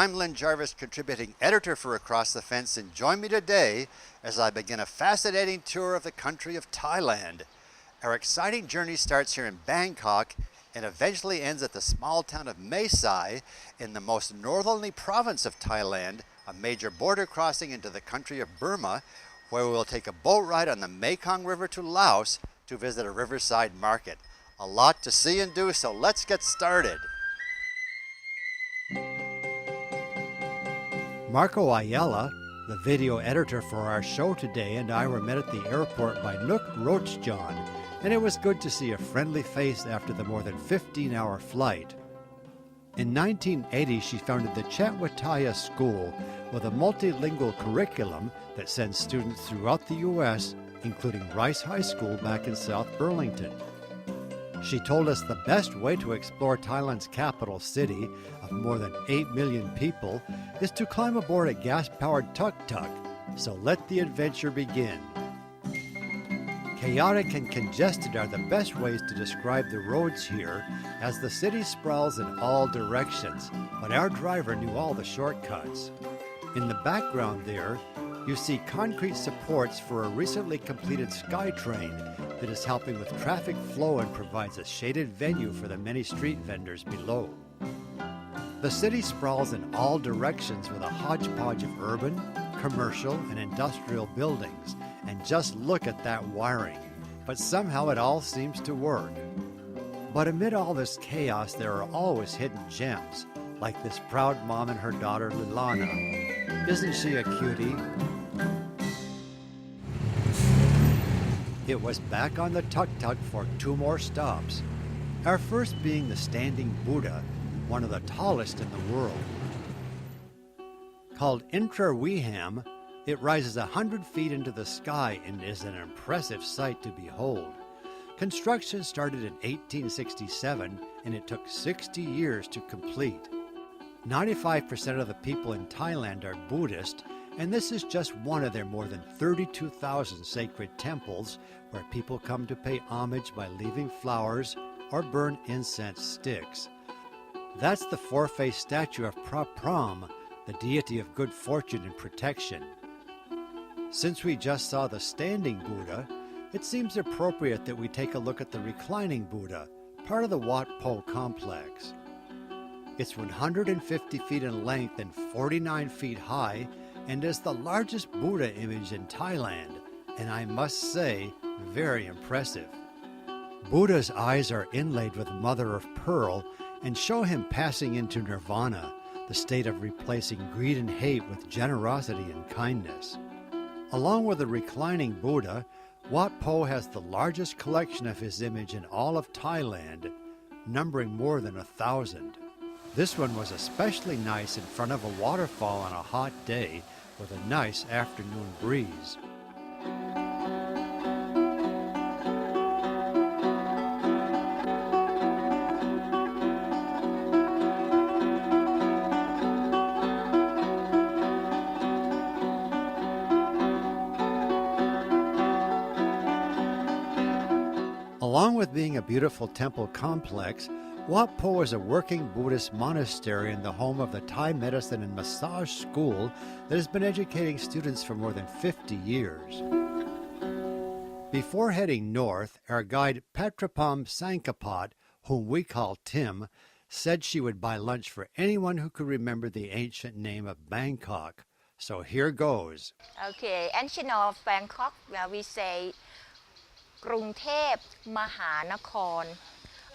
I'm Lyn Jarvis, contributing editor for Across the Fence, and join me today as I begin a fascinating tour of the country of Thailand. Our exciting journey starts here in Bangkok and eventually ends at the small town of Mae Sai in the most northerly province of Thailand, a major border crossing into the country of Burma, where we will take a boat ride on the Mekong River to Laos to visit a riverside market. A lot to see and do, so let's get started. Marco Ayala, the video editor for our show today, and I were met at the airport by Nook Roachjohn, and it was good to see a friendly face after the more than 15-hour flight. In 1980, she founded the Chatwataya School with a multilingual curriculum that sends students throughout the U.S., including Rice High School back in South Burlington. She told us the best way to explore Thailand's capital city of more than 8 million people is to climb aboard a gas-powered tuk-tuk. So let the adventure begin. Chaotic and congested are the best ways to describe the roads here, as the city sprawls in all directions, but our driver knew all the shortcuts. In the background there, you see concrete supports for a recently completed SkyTrain that is helping with traffic flow and provides a shaded venue for the many street vendors below. The city sprawls in all directions with a hodgepodge of urban, commercial, and industrial buildings, and just look at that wiring. But somehow it all seems to work. But amid all this chaos, there are always hidden gems, like this proud mom and her daughter Lilana. Isn't she a cutie? It was back on the tuk-tuk for 2 more stops. Our first being the Standing Buddha, one of the tallest in the world. Called Intra-Wiham, it rises 100 feet into the sky and is an impressive sight to behold. Construction started in 1867 and it took 60 years to complete. 95% of the people in Thailand are Buddhist, and this is just one of their more than 32,000 sacred temples where people come to pay homage by leaving flowers or burn incense sticks. That's the 4-faced statue of Prapram, the deity of good fortune and protection. Since we just saw the Standing Buddha, it seems appropriate that we take a look at the Reclining Buddha, part of the Wat Po complex. It's 150 feet in length and 49 feet high, and is the largest Buddha image in Thailand, and I must say, very impressive. Buddha's eyes are inlaid with mother of pearl and show him passing into nirvana, the state of replacing greed and hate with generosity and kindness. Along with the reclining Buddha, Wat Po has the largest collection of his image in all of Thailand, numbering more than 1,000. This one was especially nice in front of a waterfall on a hot day with a nice afternoon breeze. Along with being a beautiful temple complex, Wat Po is a working Buddhist monastery and the home of the Thai medicine and massage school that has been educating students for more than 50 years. Before heading north, our guide Patrapam Sankapat, whom we call Tim, said she would buy lunch for anyone who could remember the ancient name of Bangkok. So here goes. Okay, ancient of Bangkok, we say กรุงเทพมหานคร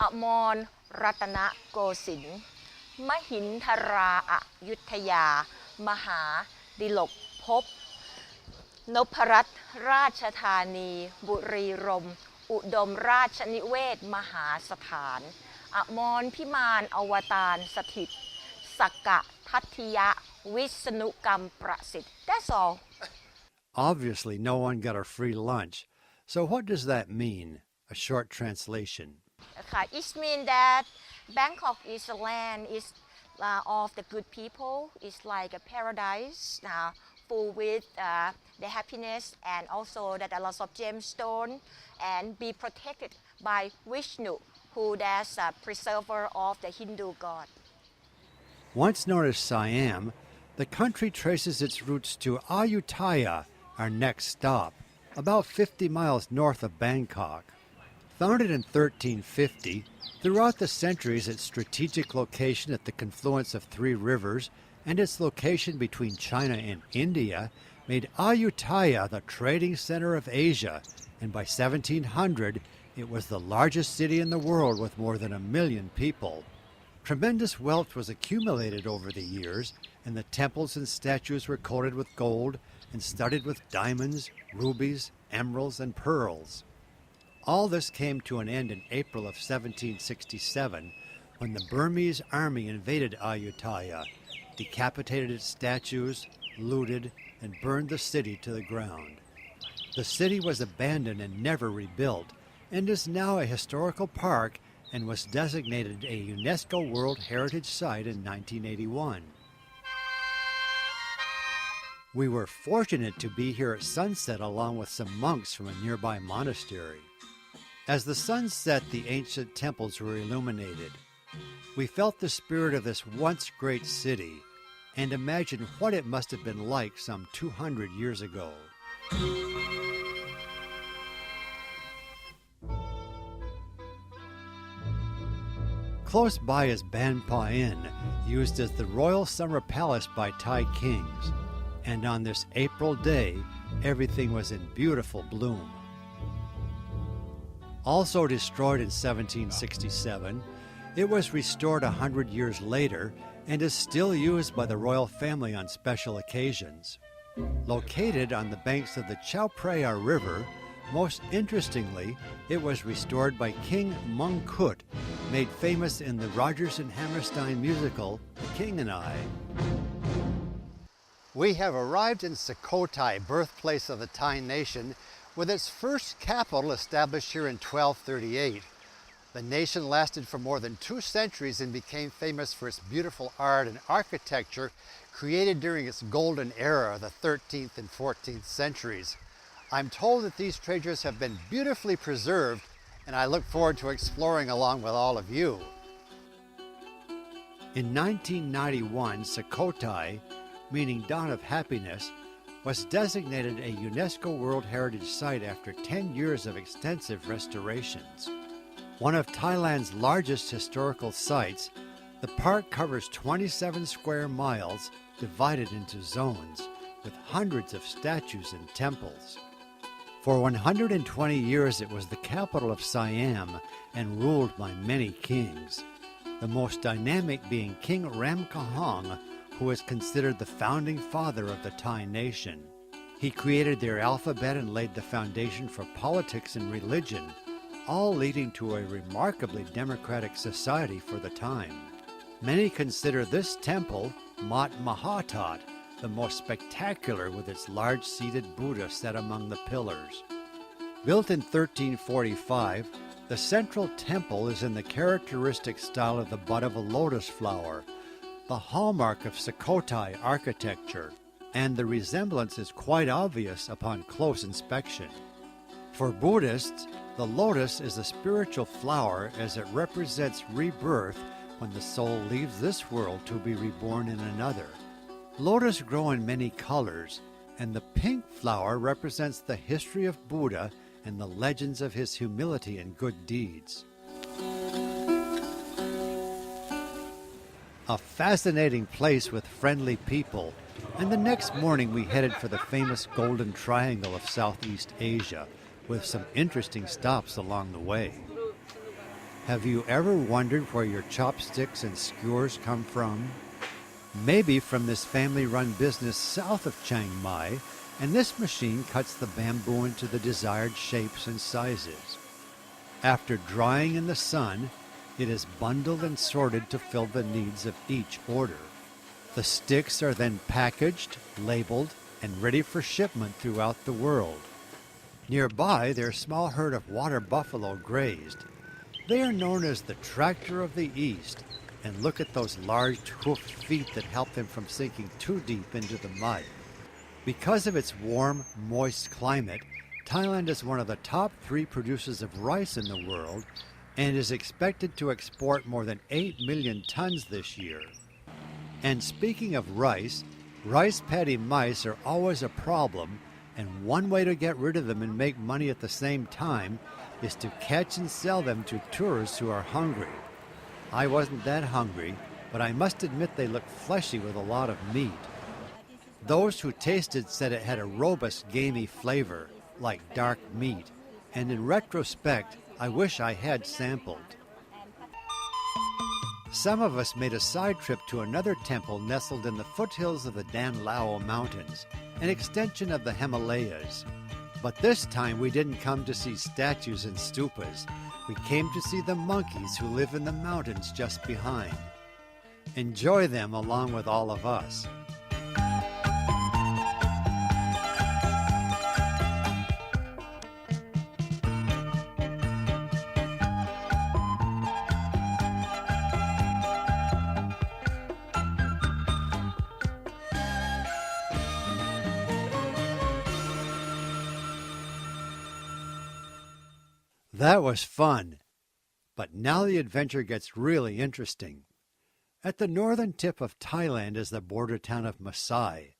อมรรัตนโกสินทร์มหินทราอยุธยามหาดิลกภพนพรัตน์ราชธานีบุรีรมย์อุดมราชนิเวศมหาสถานอมรพิมานอวตารสถิตสักกะทัตถิยะวิษณุกรรมประสิทธิ์ That's all. Obviously no one got a free lunch. So what does that mean? A short translation. It means that Bangkok is a land of the good people. It's like a paradise full with the happiness, and also that a lot of gemstones, and be protected by Vishnu, who is a preserver of the Hindu god. Once known as Siam, the country traces its roots to Ayutthaya, our next stop, about 50 miles north of Bangkok. Founded in 1350, throughout the centuries its strategic location at the confluence of three rivers and its location between China and India made Ayutthaya the trading center of Asia, and by 1700 it was the largest city in the world with more than 1 million people. Tremendous wealth was accumulated over the years, and the temples and statues were coated with gold and studded with diamonds, rubies, emeralds, and pearls. All this came to an end in April of 1767 when the Burmese army invaded Ayutthaya, decapitated its statues, looted, and burned the city to the ground. The city was abandoned and never rebuilt, and is now a historical park and was designated a UNESCO World Heritage Site in 1981. We were fortunate to be here at sunset along with some monks from a nearby monastery. As the sun set, the ancient temples were illuminated. We felt the spirit of this once great city and imagined what it must have been like some 200 years ago. Close by is Ban Pa Inn, used as the royal summer palace by Thai kings. And on this April day, everything was in beautiful bloom. Also destroyed in 1767, it was restored 100 years later and is still used by the royal family on special occasions. Located on the banks of the Chao Phraya River, most interestingly, it was restored by King Mongkut, made famous in the Rodgers and Hammerstein musical, The King and I. We have arrived in Sukhothai, birthplace of the Thai nation, with its first capital established here in 1238. The nation lasted for more than 2 centuries and became famous for its beautiful art and architecture created during its golden era of the 13th and 14th centuries. I'm told that these treasures have been beautifully preserved, and I look forward to exploring along with all of you. In 1991, Sukhothai, meaning Dawn of Happiness, was designated a UNESCO World Heritage Site after 10 years of extensive restorations. One of Thailand's largest historical sites, the park covers 27 square miles divided into zones, with hundreds of statues and temples. For 120 years it was the capital of Siam and ruled by many kings, the most dynamic being King Ramkahong, who is considered the founding father of the Thai nation. He created their alphabet and laid the foundation for politics and religion, all leading to a remarkably democratic society for the time. Many consider this temple, Mat Mahatat, the most spectacular with its large-seated Buddha set among the pillars. Built in 1345, the central temple is in the characteristic style of the bud of a lotus flower, the hallmark of Sukhothai architecture, and the resemblance is quite obvious upon close inspection. For Buddhists, the lotus is a spiritual flower as it represents rebirth when the soul leaves this world to be reborn in another. Lotus grow in many colors, and the pink flower represents the history of Buddha and the legends of his humility and good deeds. A fascinating place with friendly people, and the next morning we headed for the famous Golden Triangle of Southeast Asia, with some interesting stops along the way. Have you ever wondered where your chopsticks and skewers come from? Maybe from this family-run business south of Chiang Mai, and this machine cuts the bamboo into the desired shapes and sizes. After drying in the sun, it is bundled and sorted to fill the needs of each order. The sticks are then packaged, labeled, and ready for shipment throughout the world. Nearby, their small herd of water buffalo grazed. They are known as the tractor of the East, and look at those large hoofed feet that help them from sinking too deep into the mud. Because of its warm, moist climate, Thailand is one of the top 3 producers of rice in the world and is expected to export more than 8 million tons this year. And speaking of rice, rice paddy mice are always a problem, and one way to get rid of them and make money at the same time is to catch and sell them to tourists who are hungry. I wasn't that hungry, but I must admit they look fleshy with a lot of meat. Those who tasted said it had a robust, gamey flavor, like dark meat, and in retrospect, I wish I had sampled. Some of us made a side trip to another temple nestled in the foothills of the Dan Lao Mountains, an extension of the Himalayas. But this time we didn't come to see statues and stupas. We came to see the monkeys who live in the mountains just behind. Enjoy them along with all of us. That was fun, but now the adventure gets really interesting. At the northern tip of Thailand is the border town of Masai,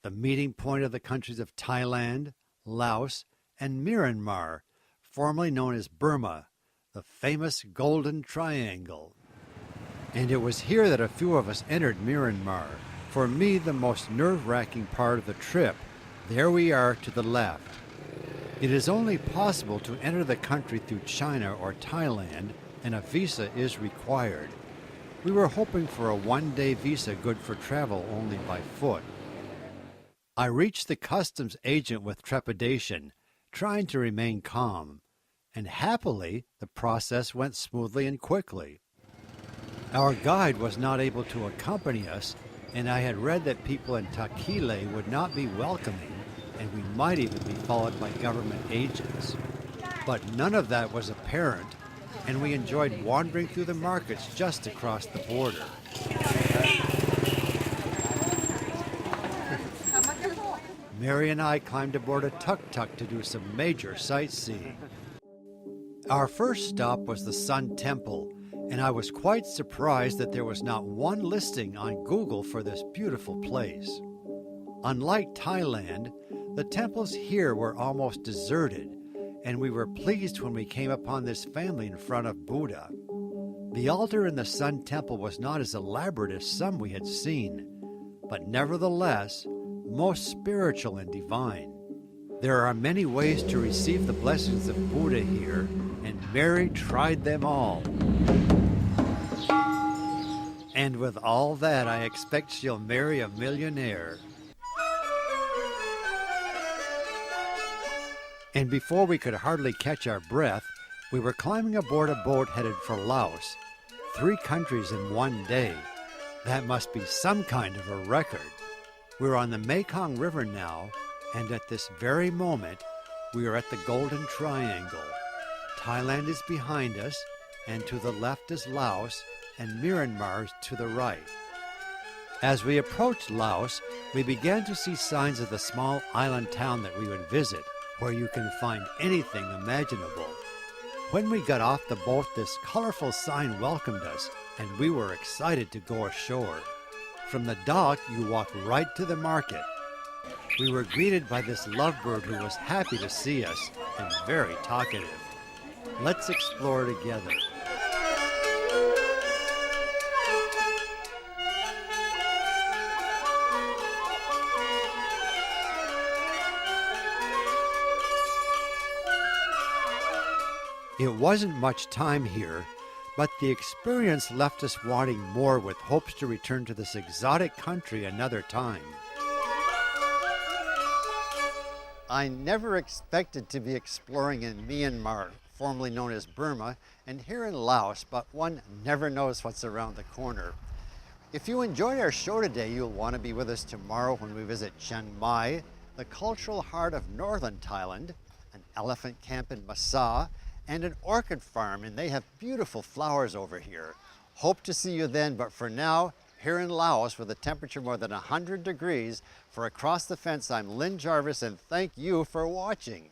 the meeting point of the countries of Thailand, Laos, and Myanmar, formerly known as Burma, the famous Golden Triangle. And it was here that a few of us entered Myanmar. For me, the most nerve-wracking part of the trip. There we are to the left. It is only possible to enter the country through China or Thailand, and a visa is required. We were hoping for a one-day visa good for travel only by foot. I reached the customs agent with trepidation, trying to remain calm, and happily the process went smoothly and quickly. Our guide was not able to accompany us, and I had read that people in Takile would not be welcoming, and we might even be followed by government agents. But none of that was apparent, and we enjoyed wandering through the markets just across the border. Mary and I climbed aboard a tuk-tuk to do some major sightseeing. Our first stop was the Sun Temple, and I was quite surprised that there was not one listing on Google for this beautiful place. Unlike Thailand, the temples here were almost deserted, and we were pleased when we came upon this family in front of Buddha. The altar in the Sun Temple was not as elaborate as some we had seen, but nevertheless, most spiritual and divine. There are many ways to receive the blessings of Buddha here, and Mary tried them all. And with all that, I expect she'll marry a millionaire. And before we could hardly catch our breath, we were climbing aboard a boat headed for Laos. 3 countries in one day. That must be some kind of a record. We're on the Mekong River now, and at this very moment, we are at the Golden Triangle. Thailand is behind us, and to the left is Laos, and Myanmar to the right. As we approached Laos, we began to see signs of the small island town that we would visit, where you can find anything imaginable. When we got off the boat, this colorful sign welcomed us, and we were excited to go ashore. From the dock, you walk right to the market. We were greeted by this lovebird who was happy to see us and very talkative. Let's explore together. It wasn't much time here, but the experience left us wanting more with hopes to return to this exotic country another time. I never expected to be exploring in Myanmar, formerly known as Burma, and here in Laos, but one never knows what's around the corner. If you enjoyed our show today, you'll want to be with us tomorrow when we visit Chiang Mai, the cultural heart of northern Thailand, an elephant camp in Masa, and an orchid farm, and they have beautiful flowers over here. Hope to see you then, but for now, here in Laos with a temperature more than 100 degrees, for Across the Fence, I'm Lyn Jarvis, and thank you for watching.